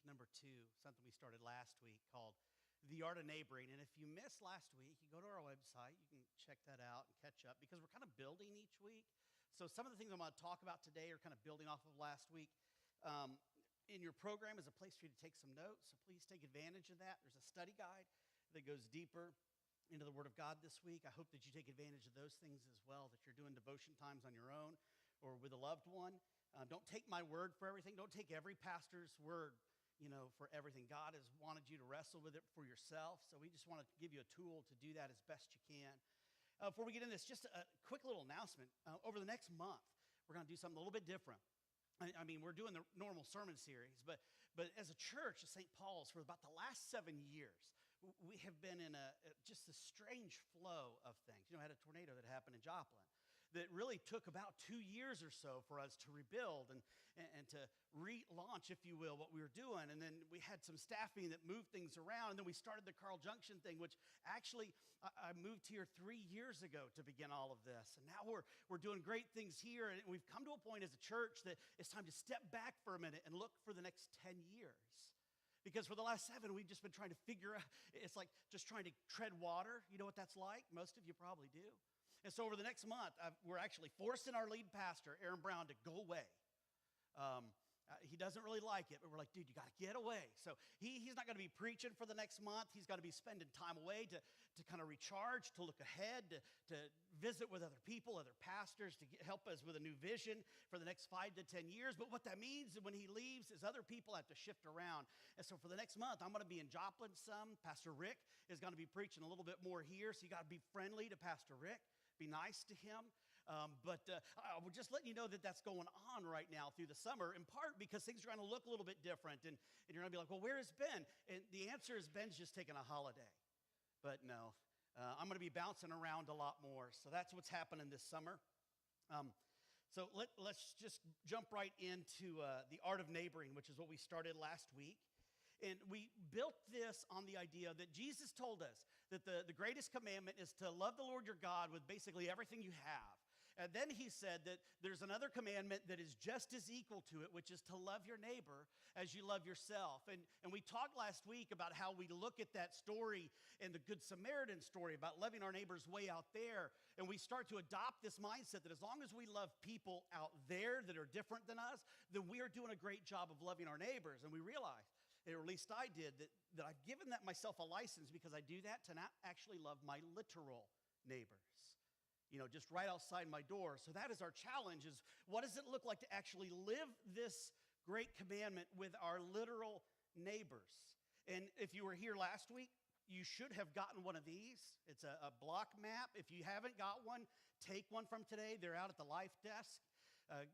number 2, something we started last week called The Art of Neighboring. And if you missed last week, you go to our website, you can check that out and catch up because we're kind of building each week. So some of the things I'm going to talk about today are kind of building off of last week. In your program is a place for you to take some notes, so please take advantage of that. There's a study guide that goes deeper into the Word of God this week. I hope that you take advantage of those things as well, that you're doing devotion times on your own or with a loved one. Don't take my word for everything. Don't take every pastor's word, for everything. God has wanted you to wrestle with it for yourself, so we just want to give you a tool to do that as best you can. Before we get into this, just a quick little announcement. Over the next month, we're going to do something a little bit different. I mean, we're doing the normal sermon series, but as a church of St. Paul's for about the last 7 years, we have been in just a strange flow of things. I had a tornado that happened in Joplin that really took about 2 years or so for us to rebuild and to relaunch, if you will, what we were doing. And then we had some staffing that moved things around. And then we started the Carl Junction thing, which actually I moved here 3 years ago to begin all of this. And now we're doing great things here. And we've come to a point as a church that it's time to step back for a minute and look for the next 10 years. Because for the last 7, we've just been trying to figure out, it's like just trying to tread water. You know what that's like? Most of you probably do. And so over the next month, we're actually forcing our lead pastor, Aaron Brown, to go away. He doesn't really like it, but we're like, dude, you got to get away. So he's not going to be preaching for the next month. He's got to be spending time away to kind of recharge, to look ahead, to visit with other people, other pastors, to help us with a new vision for the next 5 to 10 years. But what that means when he leaves is other people have to shift around. And so for the next month, I'm going to be in Joplin some. Pastor Rick is going to be preaching a little bit more here, so you got to be friendly to Pastor Rick. Be nice to him. But we're just letting you know that that's going on right now through the summer, in part because things are going to look a little bit different. And you're going to be like, well, where is Ben? And the answer is Ben's just taking a holiday. But no, I'm going to be bouncing around a lot more. So that's what's happening this summer. So let's just jump right into the Art of Neighboring, which is what we started last week. And we built this on the idea that Jesus told us that the greatest commandment is to love the Lord your God with basically everything you have. And then he said that there's another commandment that is just as equal to it, which is to love your neighbor as you love yourself. And we talked last week about how we look at that story and the Good Samaritan story about loving our neighbors way out there. And we start to adopt this mindset that as long as we love people out there that are different than us, then we are doing a great job of loving our neighbors. And we realize, or at least I did, that I've given that myself a license because I do that to not actually love my literal neighbors, just right outside my door. So that is our challenge, is what does it look like to actually live this great commandment with our literal neighbors? And if you were here last week, you should have gotten one of these. It's a block map. If you haven't got one, take one from today. They're out at the Life Desk.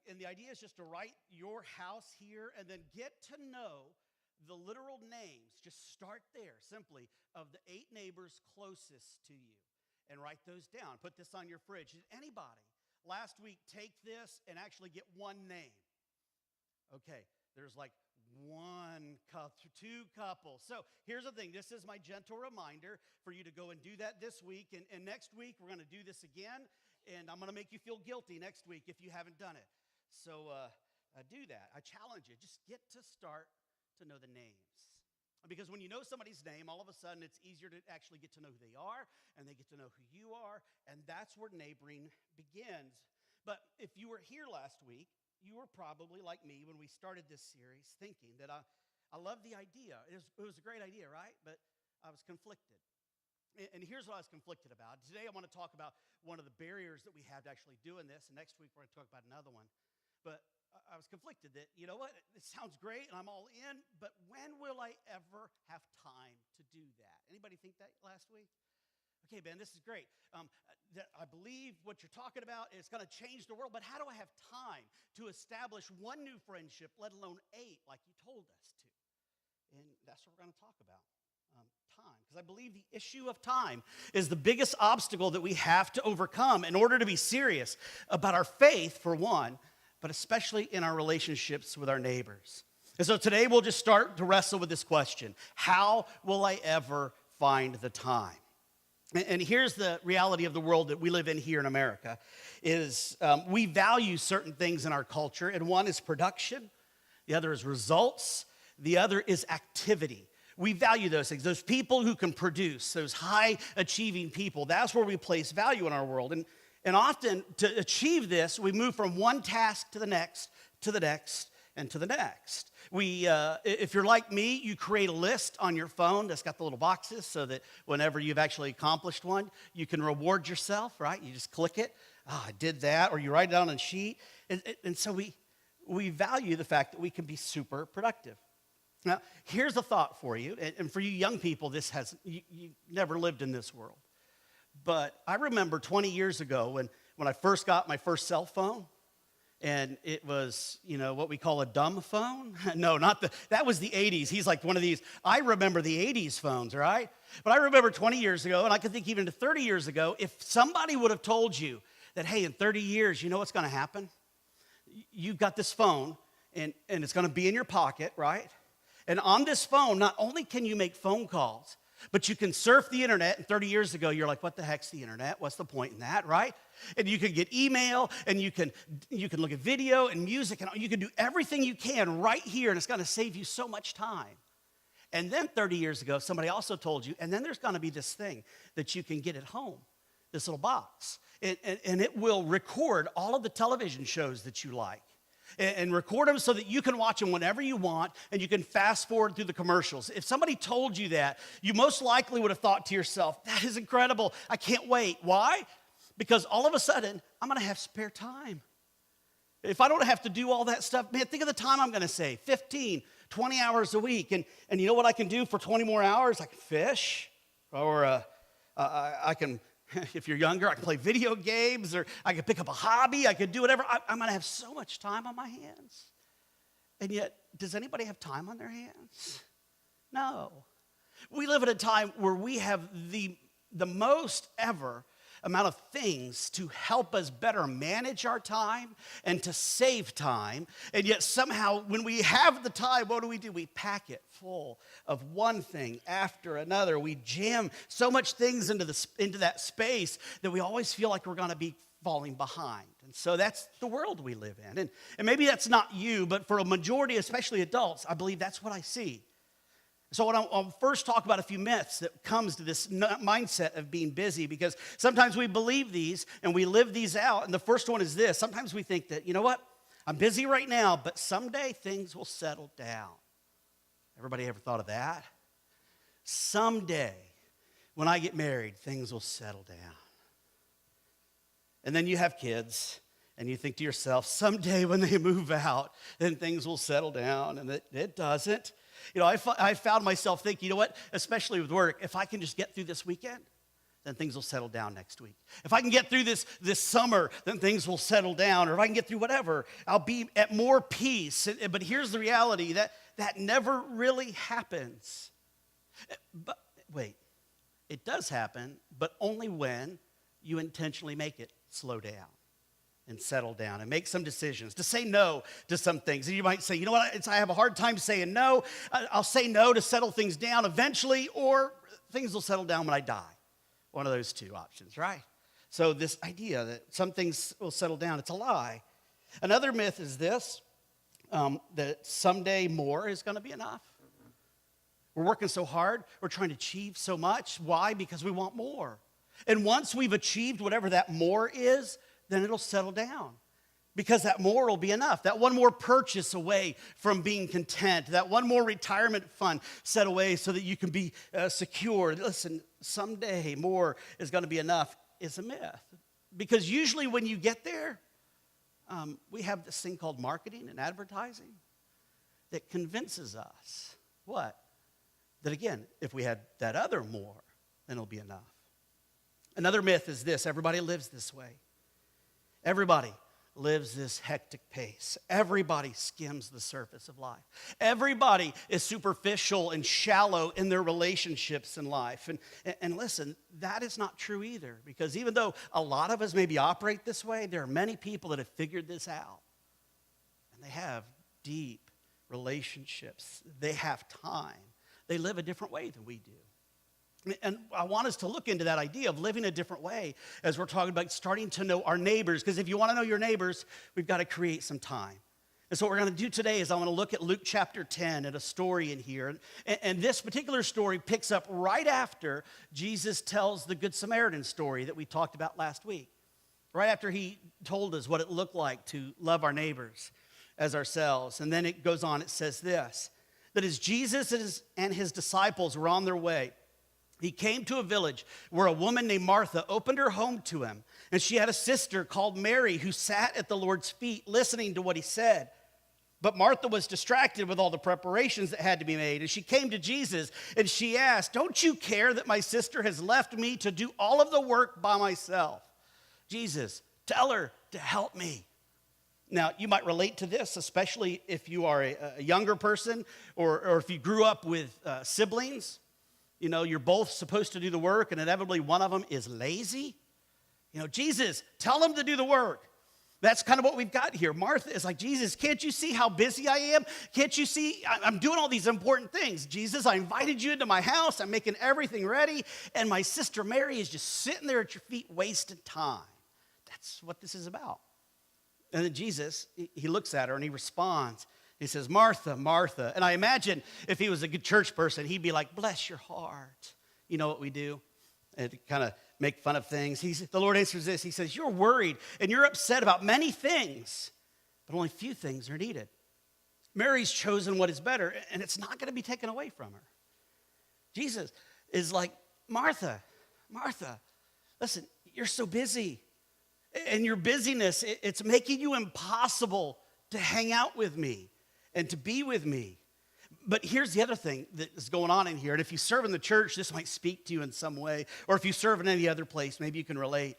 And the idea is just to write your house here and then get to know the literal names. Just start there, simply, of the 8 neighbors closest to you. And write those down. Put this on your fridge. Did anybody last week take this and actually get one name? Okay, there's like 1 couple, 2 couples. So here's the thing. This is my gentle reminder for you to go and do that this week. And next week, we're going to do this again. And I'm going to make you feel guilty next week if you haven't done it. So do that. I challenge you. Just get to start to know the names. Because when you know somebody's name, all of a sudden it's easier to actually get to know who they are, and they get to know who you are, and that's where neighboring begins. But if you were here last week, you were probably like me when we started this series, thinking that I love the idea. It was a great idea, right? But I was conflicted. And here's what I was conflicted about. Today I want to talk about one of the barriers that we have to actually doing this, and next week we're going to talk about another one. But I was conflicted that, you know what, it sounds great and I'm all in, but when will I ever have time to do that? Anybody think that last week? Okay, Ben, this is great. I believe what you're talking about is going to change the world, but how do I have time to establish one new friendship, let alone 8, like you told us to? And that's what we're going to talk about, time. Because I believe the issue of time is the biggest obstacle that we have to overcome in order to be serious about our faith, for one, but especially in our relationships with our neighbors. And so today we'll just start to wrestle with this question: how will I ever find the time? And here's the reality of the world that we live in here in America, is we value certain things in our culture, and one is production, the other is results, The other is activity. We value those things. Those people who can produce, those high-achieving people, that's where we place value in our world. And often, to achieve this, we move from one task to the next, to the next, and to the next. If you're like me, you create a list on your phone that's got the little boxes so that whenever you've actually accomplished one, you can reward yourself, right? You just click it. Oh, I did that. Or you write it down on a sheet. And so we value the fact that we can be super productive. Now, here's a thought for you. And for you young people, you never lived in this world. But I remember 20 years ago when I first got my first cell phone. And it was, what we call a dumb phone. No, that was the 80s. He's like one of these. I remember the 80s phones, right? But I remember 20 years ago, and I could think even to 30 years ago, if somebody would have told you that, hey, in 30 years, you know what's going to happen? You've got this phone, and it's going to be in your pocket, right? And on this phone, not only can you make phone calls, but you can surf the internet. And 30 years ago, you're like, what the heck's the internet? What's the point in that, right? And you can get email, and you can look at video and music, and you can do everything you can right here, and it's going to save you so much time. And then 30 years ago, somebody also told you, and then there's going to be this thing that you can get at home, this little box. And it will record all of the television shows that you like. And record them so that you can watch them whenever you want, and you can fast forward through the commercials. If somebody told you that, you most likely would have thought to yourself, that is incredible. I can't wait. Why? Because all of a sudden, I'm going to have spare time. If I don't have to do all that stuff, man, think of the time I'm going to save, 15, 20 hours a week. And you know what I can do for 20 more hours? I can fish, or I can, if you're younger, I can play video games, or I can pick up a hobby. I can do whatever. I'm going to have so much time on my hands. And yet, does anybody have time on their hands? No. We live at a time where we have the most ever amount of things to help us better manage our time and to save time. And yet somehow when we have the time, what do? We pack it full of one thing after another. We jam so much things into that space that we always feel like we're going to be falling behind. And so that's the world we live in. And maybe that's not you, but for a majority, especially adults, I believe that's what I see. So I'll first talk about a few myths that comes to this mindset of being busy, because sometimes we believe these and we live these out. And the first one is this. Sometimes we think that, you know what? I'm busy right now, but someday things will settle down. Everybody ever thought of that? Someday, when I get married, things will settle down. And then you have kids, and you think to yourself, someday when they move out, then things will settle down, and it doesn't. I found myself thinking, you know what, especially with work, if I can just get through this weekend, then things will settle down next week. If I can get through this summer, then things will settle down. Or if I can get through whatever, I'll be at more peace. But here's the reality, that never really happens. But wait, it does happen, but only when you intentionally make it slow down and settle down and make some decisions, to say no to some things. And you might say, you know what, I have a hard time saying no. I'll say no to settle things down eventually, or things will settle down when I die. One of those two options, right? So this idea that some things will settle down, it's a lie. Another myth is this, that someday more is going to be enough. We're working so hard, we're trying to achieve so much. Why? Because we want more. And once we've achieved whatever that more is, then it'll settle down, because that more will be enough. That one more purchase away from being content, that one more retirement fund set away so that you can be secure. Listen, someday more is going to be enough is a myth, because usually when you get there, we have this thing called marketing and advertising that convinces us, what? That again, if we had that other more, then it'll be enough. Another myth is this: everybody lives this way. Everybody lives this hectic pace. Everybody skims the surface of life. Everybody is superficial and shallow in their relationships in life. And listen, that is not true either, because even though a lot of us maybe operate this way, there are many people that have figured this out. And they have deep relationships. They have time. They live a different way than we do. And I want us to look into that idea of living a different way as we're talking about starting to know our neighbors. Because if you want to know your neighbors, we've got to create some time. And so what we're going to do today is I want to look at Luke chapter 10 at a story in here. And this particular story picks up right after Jesus tells the Good Samaritan story that we talked about last week. Right after he told us what it looked like to love our neighbors as ourselves. And then it goes on, it says this, that as Jesus and his disciples were on their way, he came to a village where a woman named Martha opened her home to him. And she had a sister called Mary who sat at the Lord's feet listening to what he said. But Martha was distracted with all the preparations that had to be made. And she came to Jesus and she asked, "Don't you care that my sister has left me to do all of the work by myself? Jesus, tell her to help me." Now, you might relate to this, especially if you are a younger person or if you grew up with siblings. You know, you're both supposed to do the work, and inevitably one of them is lazy. You know, Jesus, tell them to do the work. That's kind of what we've got here. Martha is like, "Jesus, can't you see how busy I am? Can't you see I'm doing all these important things? Jesus, I invited you into my house. I'm making everything ready. And my sister Mary is just sitting there at your feet wasting time." That's what this is about. And then Jesus, he looks at her and he responds. He says, "Martha, Martha." And I imagine if he was a good church person, he'd be like, "Bless your heart." You know what we do? And to kind of make fun of things. The Lord answers this. He says, "You're worried and you're upset about many things, but only few things are needed. Mary's chosen what is better, and it's not going to be taken away from her." Jesus is like, "Martha, Martha, listen, you're so busy. And your busyness, it's making you impossible to hang out with me and to be with me." But here's the other thing that is going on in here. And if you serve in the church, this might speak to you in some way. Or if you serve in any other place, maybe you can relate.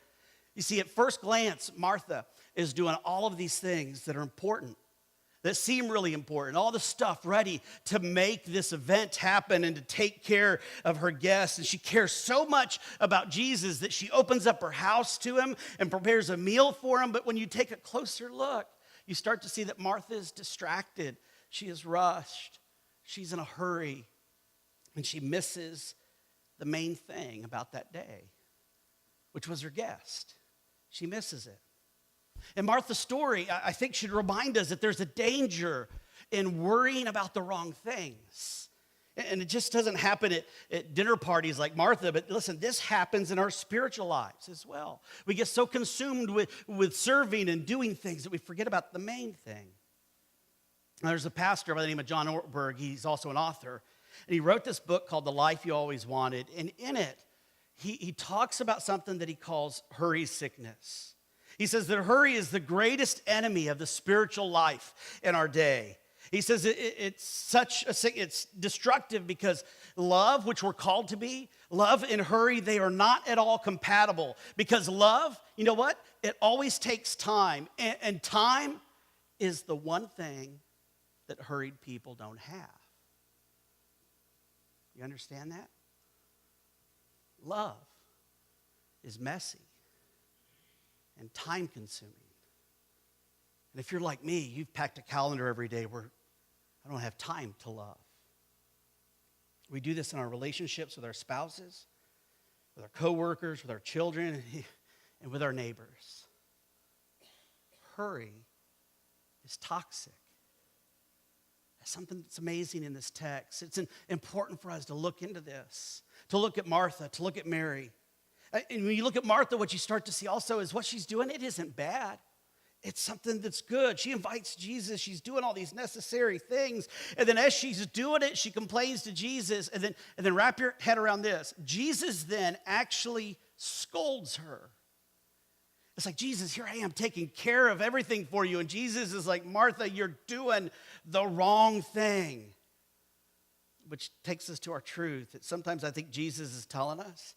You see, at first glance, Martha is doing all of these things that are important, that seem really important, all the stuff ready to make this event happen and to take care of her guests. And she cares so much about Jesus that she opens up her house to him and prepares a meal for him. But when you take a closer look, you start to see that Martha is distracted. She is rushed. She's in a hurry. And she misses the main thing about that day, which was her guest. She misses it. And Martha's story, I think, should remind us that there's a danger in worrying about the wrong things. And it just doesn't happen at dinner parties like Martha, but listen, this happens in our spiritual lives as well. We get so consumed with serving and doing things that we forget about the main thing. Now, there's a pastor by the name of John Ortberg. He's also an author. And he wrote this book called The Life You Always Wanted. And in it, he talks about something that he calls hurry sickness. He says that hurry is the greatest enemy of the spiritual life in our day. He says it's destructive because love, which we're called to be, love and hurry, they are not at all compatible. Because love, you know what? It always takes time. And time is the one thing that hurried people don't have. You understand that? Love is messy and time-consuming. And if you're like me, you've packed a calendar every day where I don't have time to love. We do this in our relationships with our spouses, with our coworkers, with our children, and with our neighbors. Hurry is toxic. That's something that's amazing in this text. It's important for us to look into this, to look at Martha, to look at Mary. And when you look at Martha, what you start to see also is what she's doing, it isn't bad. It's something that's good. She invites Jesus. She's doing all these necessary things. And then as she's doing it, she complains to Jesus. And then wrap your head around this. Jesus then actually scolds her. It's like, "Jesus, here I am taking care of everything for you." And Jesus is like, "Martha, you're doing the wrong thing." Which takes us to our truth. That sometimes I think Jesus is telling us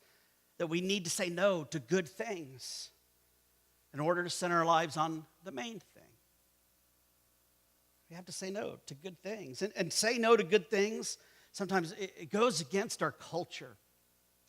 that we need to say no to good things in order to center our lives on the main thing. We have to say no to good things. And say no to good things, sometimes it goes against our culture.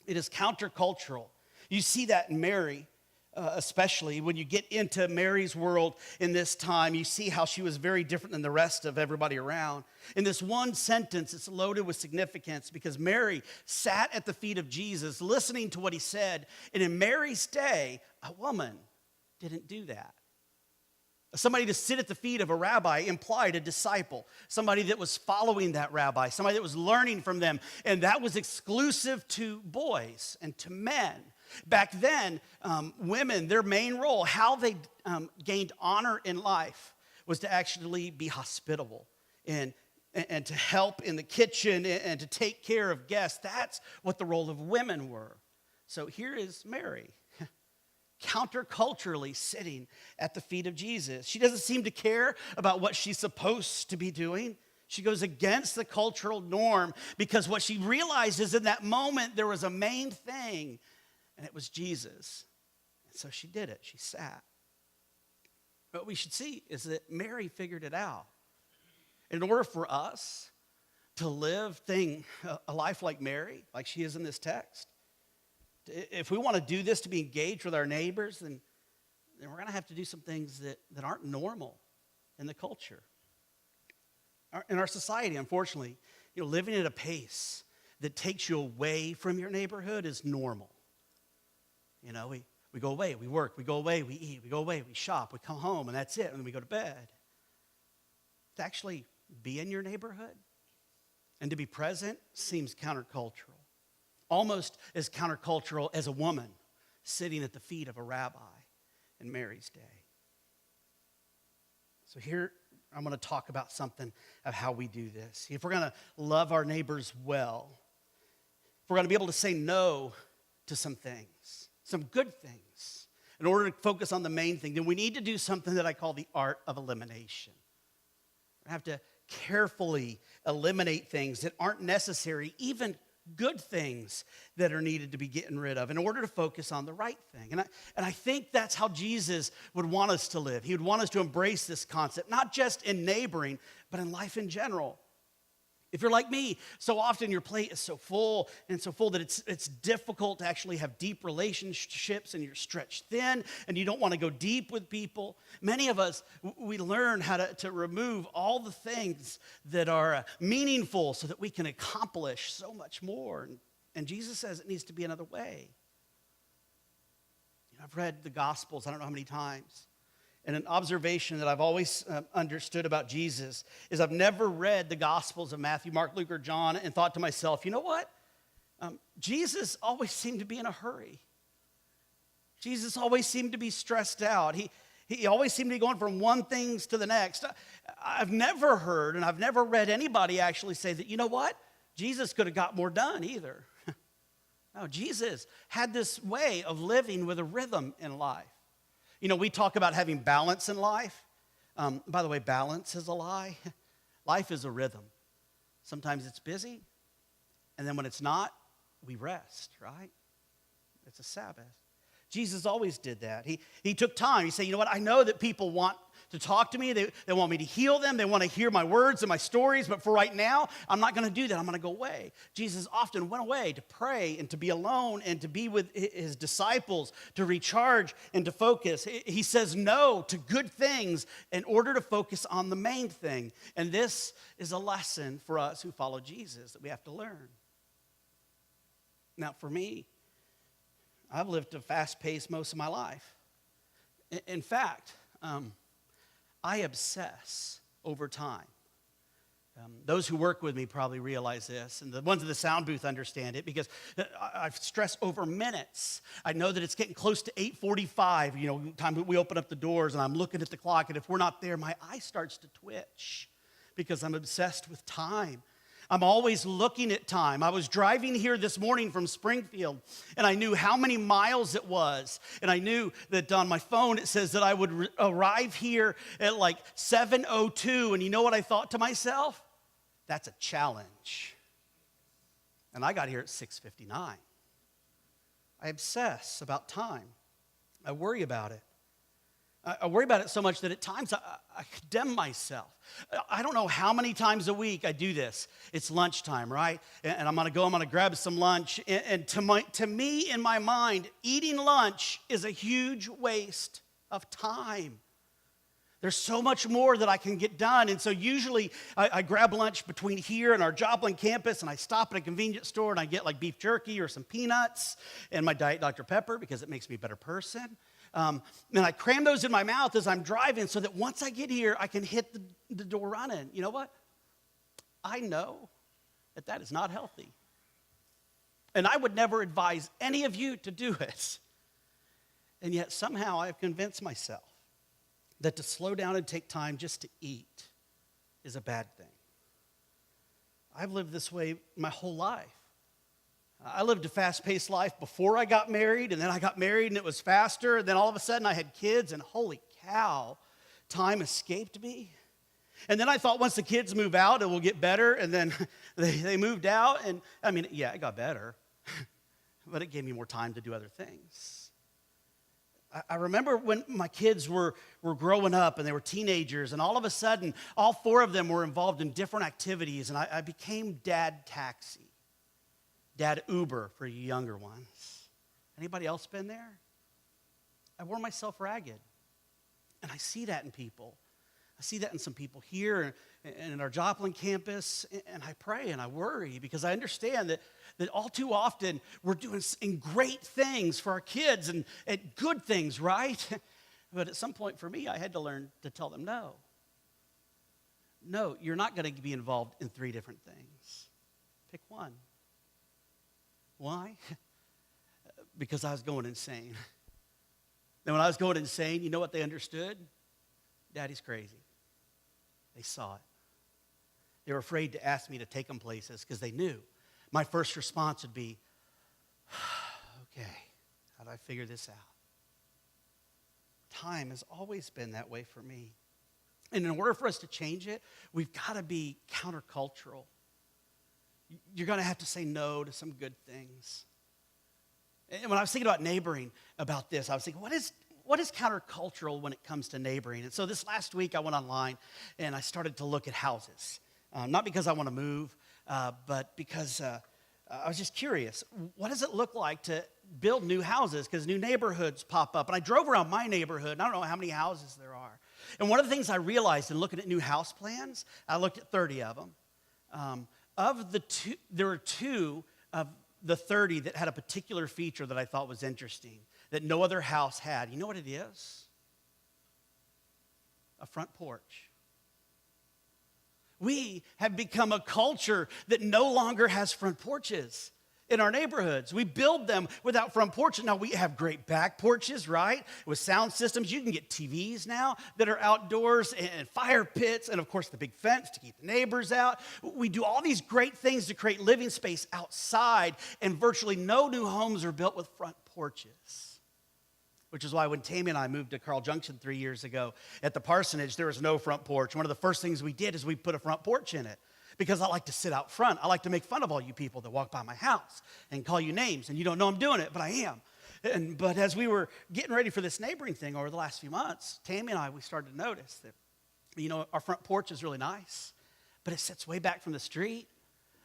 It is countercultural. You see that in Mary, especially when you get into Mary's world in this time. You see how she was very different than the rest of everybody around. In this one sentence, it's loaded with significance because Mary sat at the feet of Jesus listening to what he said. And in Mary's day, a woman didn't do that. Somebody to sit at the feet of a rabbi implied a disciple, somebody that was following that rabbi, somebody that was learning from them. And that was exclusive to boys and to men. Back then, women, their main role, how they gained honor in life was to actually be hospitable and to help in the kitchen and to take care of guests. That's what the role of women were. So here is Mary, counterculturally sitting at the feet of Jesus. She doesn't seem to care about what she's supposed to be doing. She goes against the cultural norm because what she realizes in that moment, there was a main thing, and it was Jesus. And so she did it. She sat. What we should see is that Mary figured it out. In order for us to live a life like Mary, like she is in this text, if we want to do this to be engaged with our neighbors, then we're going to have to do some things that aren't normal in the culture. In our society, unfortunately, living at a pace that takes you away from your neighborhood is normal. We go away, we work, we go away, we eat, we go away, we shop, we come home, and that's it, and then we go to bed. To actually be in your neighborhood and to be present seems countercultural. Almost as countercultural as a woman sitting at the feet of a rabbi in Mary's day. So here I'm going to talk about something of how we do this. If we're going to love our neighbors well, if we're going to be able to say no to some things, some good things, in order to focus on the main thing, then we need to do something that I call the art of elimination. We have to carefully eliminate things that aren't necessary, even good things that are needed to be getting rid of in order to focus on the right thing. And I think that's how Jesus would want us to live. He would want us to embrace this concept, not just in neighboring, but in life in general. If you're like me, so often your plate is so full that it's difficult to actually have deep relationships, and you're stretched thin and you don't want to go deep with people. Many of us, we learn how to remove all the things that are meaningful so that we can accomplish so much more. And Jesus says it needs to be another way. I've read the Gospels, I don't know how many times. And an observation that I've always understood about Jesus is I've never read the Gospels of Matthew, Mark, Luke, or John and thought to myself, you know what? Jesus always seemed to be in a hurry. Jesus always seemed to be stressed out. He always seemed to be going from one thing to the next. I've never heard and I've never read anybody actually say that, you know what? Jesus could have got more done either. No, Jesus had this way of living with a rhythm in life. We talk about having balance in life. By the way, balance is a lie. Life is a rhythm. Sometimes it's busy, and then when it's not, we rest, right? It's a Sabbath. Jesus always did that. He took time. He said, you know what? I know that people want to talk to me. They want me to heal them. They want to hear my words and my stories. But for right now, I'm not going to do that. I'm going to go away. Jesus often went away to pray and to be alone and to be with his disciples, to recharge and to focus. He says no to good things in order to focus on the main thing. And this is a lesson for us who follow Jesus that we have to learn. Now, for me, I've lived a fast pace most of my life. In fact, I obsess over time. Those who work with me probably realize this, and the ones in the sound booth understand it because I stress over minutes. I know that it's getting close to 8:45, time that we open up the doors, and I'm looking at the clock, and if we're not there, my eye starts to twitch because I'm obsessed with time. I'm always looking at time. I was driving here this morning from Springfield, and I knew how many miles it was. And I knew that on my phone it says that I would arrive here at like 7:02. And you know what I thought to myself? That's a challenge. And I got here at 6:59. I obsess about time. I worry about it. I worry about it so much that at times I condemn myself. I don't know how many times a week I do this. It's lunchtime, right? And I'm going to grab some lunch. And to me, in my mind, eating lunch is a huge waste of time. There's so much more that I can get done. And so usually I grab lunch between here and our Joplin campus, and I stop at a convenience store and I get like beef jerky or some peanuts and my Diet Dr. Pepper because it makes me a better person. And I cram those in my mouth as I'm driving so that once I get here, I can hit the door running. You know what? I know that is not healthy. And I would never advise any of you to do it. And yet somehow I have convinced myself that to slow down and take time just to eat is a bad thing. I've lived this way my whole life. I lived a fast-paced life before I got married, and then I got married and it was faster, and then all of a sudden I had kids, and holy cow, time escaped me. And then I thought once the kids move out, it will get better, and then they moved out, and I mean, yeah, it got better, but it gave me more time to do other things. I remember when my kids were growing up and they were teenagers, and all of a sudden, all four of them were involved in different activities, and I became dad taxi, dad Uber for you younger ones. Anybody else been there? I wore myself ragged, and I see that in people. I see that in some people here and in our Joplin campus, and I pray and I worry because I understand that all too often we're doing great things for our kids and good things, right? But at some point for me, I had to learn to tell them no. No, you're not going to be involved in 3 different things. Pick one. Why? Because I was going insane. And when I was going insane, you know what they understood? Daddy's crazy. They saw it. They were afraid to ask me to take them places because they knew my first response would be, okay, how do I figure this out? Time has always been that way for me. And in order for us to change it, we've got to be countercultural. You're going to have to say no to some good things. And when I was thinking about neighboring about this, I was thinking, what is countercultural when it comes to neighboring? And so this last week I went online and I started to look at houses. Not because I want to move, but because I was just curious. What does it look like to build new houses? Because new neighborhoods pop up. And I drove around my neighborhood, and I don't know how many houses there are. And one of the things I realized in looking at new house plans, I looked at 30 of them. There were 2 of the 30 that had a particular feature that I thought was interesting, that no other house had. You know what it is? A front porch. We have become a culture that no longer has front porches in our neighborhoods. We build them without front porches. Now, we have great back porches, right? With sound systems. You can get TVs now that are outdoors and fire pits and, of course, the big fence to keep the neighbors out. We do all these great things to create living space outside, and virtually no new homes are built with front porches. Which is why when Tammy and I moved to Carl Junction 3 years ago, at the parsonage, there was no front porch. One of the first things we did is we put a front porch in it because I like to sit out front. I like to make fun of all you people that walk by my house and call you names, and you don't know I'm doing it, but I am. But as we were getting ready for this neighboring thing over the last few months, Tammy and I, we started to notice that, our front porch is really nice, but it sits way back from the street,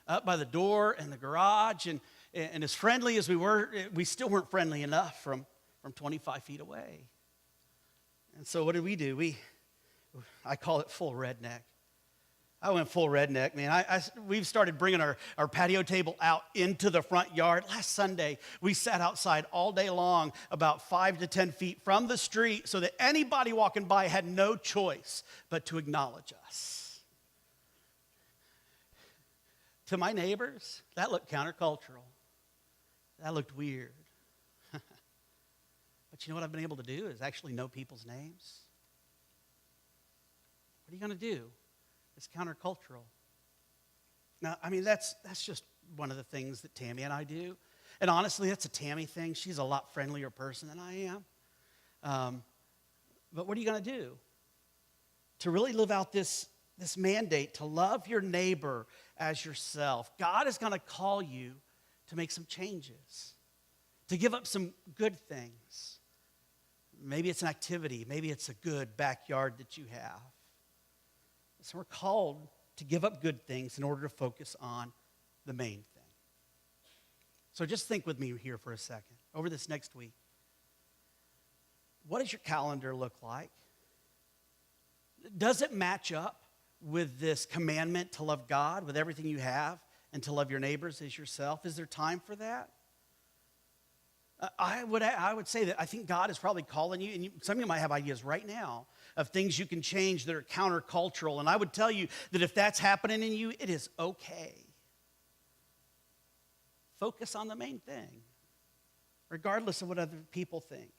up by the door and the garage, and as friendly as we were, we still weren't friendly enough from 25 feet away. And so what did we do? I call it full redneck. I went full redneck, man. We've started bringing our patio table out into the front yard. Last Sunday, we sat outside all day long, about 5 to 10 feet from the street, so that anybody walking by had no choice but to acknowledge us. To my neighbors, that looked countercultural. That looked weird. But you know what I've been able to do is actually know people's names. What are you going to do? It's countercultural. Now, I mean, that's just one of the things that Tammy and I do. And honestly, that's a Tammy thing. She's a lot friendlier person than I am. But what are you going to do? To really live out this mandate, to love your neighbor as yourself. God is going to call you to make some changes, to give up some good things. Maybe it's an activity. Maybe it's a good backyard that you have. So we're called to give up good things in order to focus on the main thing. So just think with me here for a second. Over this next week, what does your calendar look like? Does it match up with this commandment to love God with everything you have and to love your neighbors as yourself? Is there time for that? I would say that I think God is probably calling you, and some of you might have ideas right now of things you can change that are countercultural. And I would tell you that if that's happening in you, it is okay. Focus on the main thing, regardless of what other people think.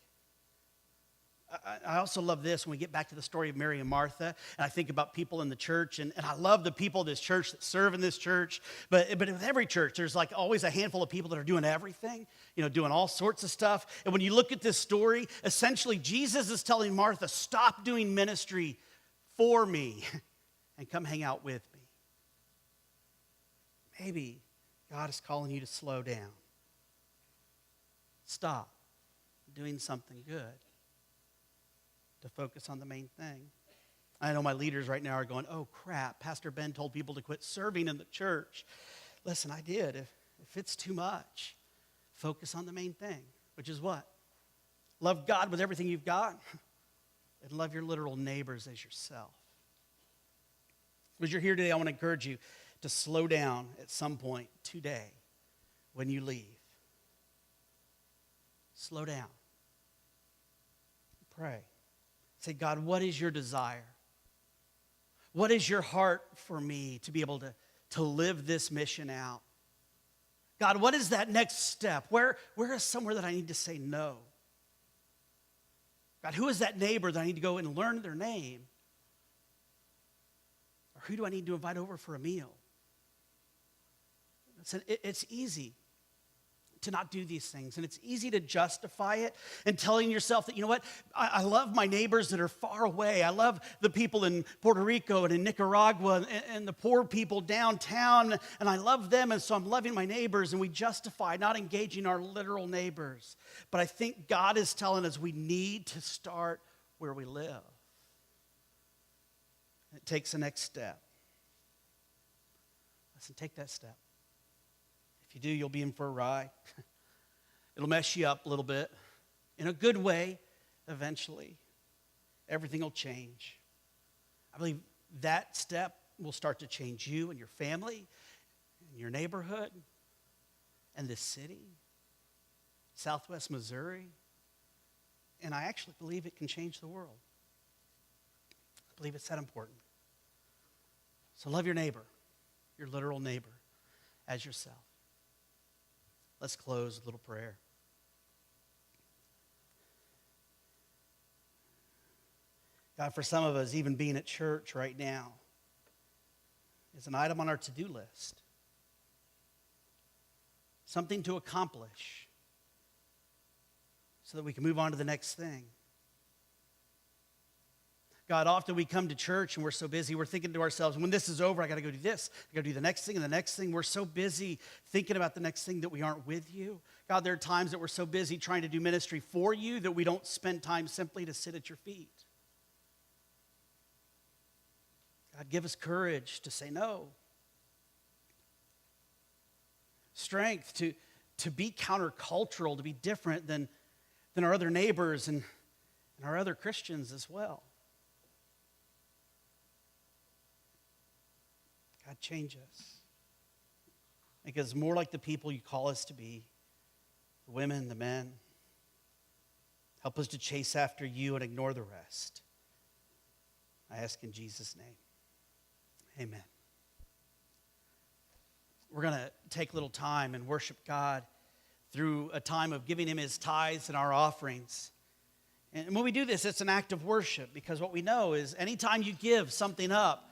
I also love this when we get back to the story of Mary and Martha, and I think about people in the church, and I love the people of this church that serve in this church, but with every church, there's like always a handful of people that are doing everything, doing all sorts of stuff. And when you look at this story, essentially Jesus is telling Martha, stop doing ministry for me and come hang out with me. Maybe God is calling you to slow down. Stop doing something good. To focus on the main thing. I know my leaders right now are going, oh crap, Pastor Ben told people to quit serving in the church. Listen, I did. If it's too much, focus on the main thing, which is what? Love God with everything you've got and love your literal neighbors as yourself. As you're here today, I want to encourage you to slow down at some point today when you leave. Slow down. Pray. Say, God, what is your desire? What is your heart for me to be able to live this mission out? God, what is that next step? Where is somewhere that I need to say no? God, who is that neighbor that I need to go and learn their name? Or who do I need to invite over for a meal? It's easy to not do these things. And it's easy to justify it and telling yourself that, you know what, I love my neighbors that are far away. I love the people in Puerto Rico and in Nicaragua and the poor people downtown, and I love them, and so I'm loving my neighbors, and we justify not engaging our literal neighbors. But I think God is telling us we need to start where we live. It takes the next step. Listen, take that step. If you do, you'll be in for a ride. It'll mess you up a little bit. In a good way, eventually. Everything will change. I believe that step will start to change you and your family, and your neighborhood, and this city, Southwest Missouri. And I actually believe it can change the world. I believe it's that important. So love your neighbor, your literal neighbor, as yourself. Let's close with a little prayer. God, for some of us, even being at church right now is an item on our to-do list. Something to accomplish so that we can move on to the next thing. God, often we come to church and we're so busy, we're thinking to ourselves, when this is over, I got to go do this. I got to do the next thing and the next thing. We're so busy thinking about the next thing that we aren't with you. God, there are times that we're so busy trying to do ministry for you that we don't spend time simply to sit at your feet. God, give us courage to say no. Strength to be countercultural, to be different than our other neighbors and our other Christians as well. God, change us. Make us more like the people you call us to be, the women, the men. Help us to chase after you and ignore the rest. I ask in Jesus' name. Amen. We're going to take a little time and worship God through a time of giving him his tithes and our offerings. And when we do this, it's an act of worship, because what we know is anytime you give something up,